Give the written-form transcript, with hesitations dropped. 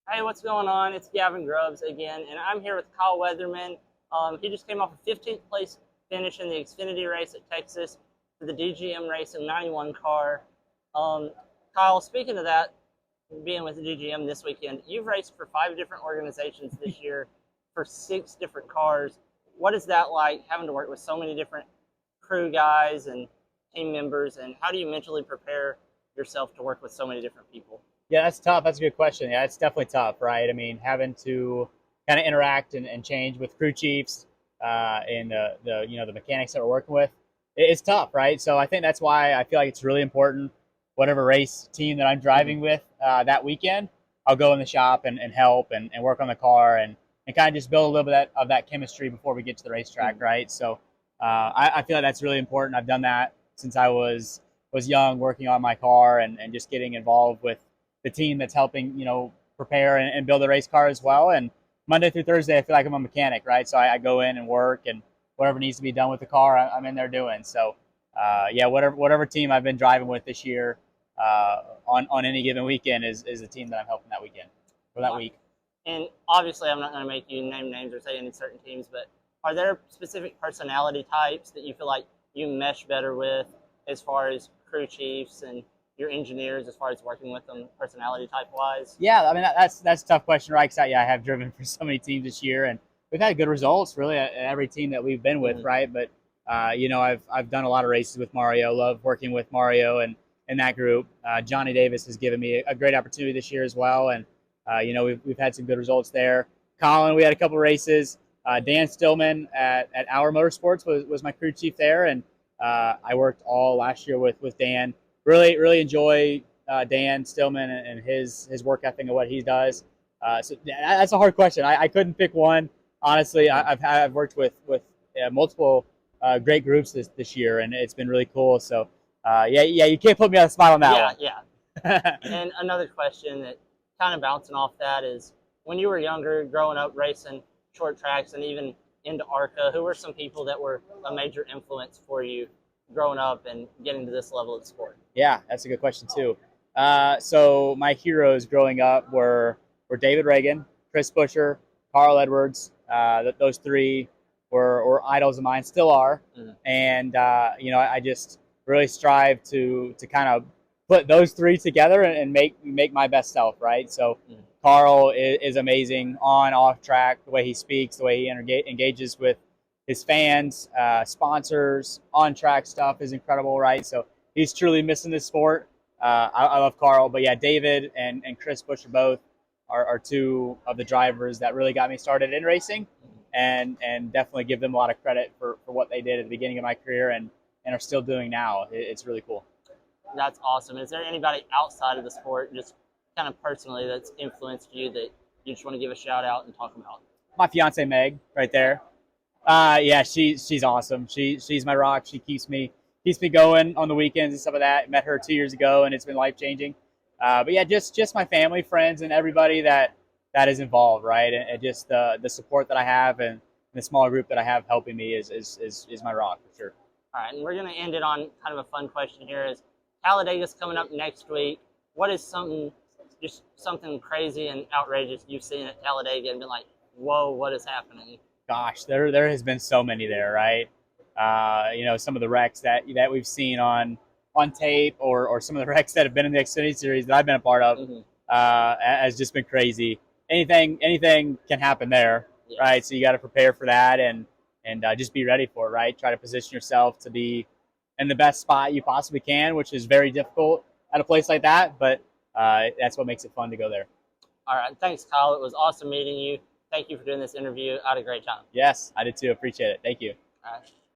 Hey, what's going on? It's Gavin Grubbs again, and I'm here with Kyle Weatherman. He just came off a 15th place finish in the Xfinity race at Texas for the DGM Racing 91 car. Um, Kyle, speaking of that, being with the DGM this weekend, you've raced for 5 different organizations this year for 6 different cars. What is that like, having to work with so many different crew guys and team members, and how do you mentally prepare yourself to work with so many different people? Yeah, that's tough. That's a good question. Yeah, it's definitely tough, right? I mean, having to kind of interact and change with crew chiefs and the mechanics that we're working with, it's tough, right? So I think that's why I feel like it's really important. Whatever race team that I'm driving with that weekend, I'll go in the shop and help and work on the car and kind of just build a little bit of that chemistry before we get to the racetrack, right? So I feel like that's really important. I've done that since I was young, working on my car and just getting involved with the team that's helping, prepare and build a race car as well. And Monday through Thursday, I feel like I'm a mechanic, right? So I go in and work, and whatever needs to be done with the car, I'm in there doing. So, yeah, whatever team I've been driving with this year on any given weekend is the team that I'm helping that weekend or that week. And obviously, I'm not going to make you name names or say any certain teams, but are there specific personality types that you feel like you mesh better with as far as crew chiefs and your engineers, as far as working with them personality type wise? Yeah, I mean that's a tough question, right? Because I have driven for so many teams this year, and we've had good results really at every team that we've been with, right? But I've done a lot of races with Mario. Love working with Mario and that group. Johnny Davis has given me a great opportunity this year as well, and we've had some good results there. Colin, we had a couple races. Dan Stillman at Our Motorsports was my crew chief there, and I worked all last year with Dan. Really enjoy Dan Stillman and his work ethic and what he does. So that's a hard question. I couldn't pick one. Honestly, I've worked with multiple great groups this year, and it's been really cool. So yeah, you can't put me on the spot on that Yeah, one. yeah. And another question that kind of bouncing off that is, when you were younger, growing up racing short tracks and even into ARCA, who were some people that were a major influence for you growing up and getting to this level of the sport? Yeah, that's a good question too. So my heroes growing up were David Reagan, Chris Buescher, Carl Edwards. Those three were idols of mine, still are. And I just really strive to kind of put those three together and make my best self, right? So Carl is amazing on, off track, the way he speaks, the way he engages with his fans, sponsors, on track stuff is incredible, right? So he's truly missing this sport. I love Carl, but yeah, David and Chris Buescher both are two of the drivers that really got me started in racing, and definitely give them a lot of credit for what they did at the beginning of my career and are still doing now. It's really cool. That's awesome. Is there anybody outside of the sport, just kind of personally, that's influenced you that you just want to give a shout out and talk about? My fiance Meg, right there. Yeah, she's awesome. She's my rock. She keeps me going on the weekends and stuff like that. Met her 2 years ago, and it's been life changing. But yeah, just my family, friends, and everybody that is involved, right? And just the support that I have and the small group that I have helping me is my rock for sure. All right, and we're going to end it on kind of a fun question here. Is Talladega's coming up next week? What is something crazy and outrageous you've seen at Talladega and been like, whoa, what is happening? Gosh, there has been so many there, right? Some of the wrecks that we've seen on tape or some of the wrecks that have been in the Xfinity series that I've been a part of has just been crazy. Anything can happen there, right? So you got to prepare for that and just be ready for it, right? Try to position yourself to be in the best spot you possibly can, which is very difficult at a place like that, but that's what makes it fun to go there. All right, thanks, Kyle. It was awesome meeting you. Thank you for doing this interview. I had a great time. Yes, I did too. Appreciate it. Thank you. All right.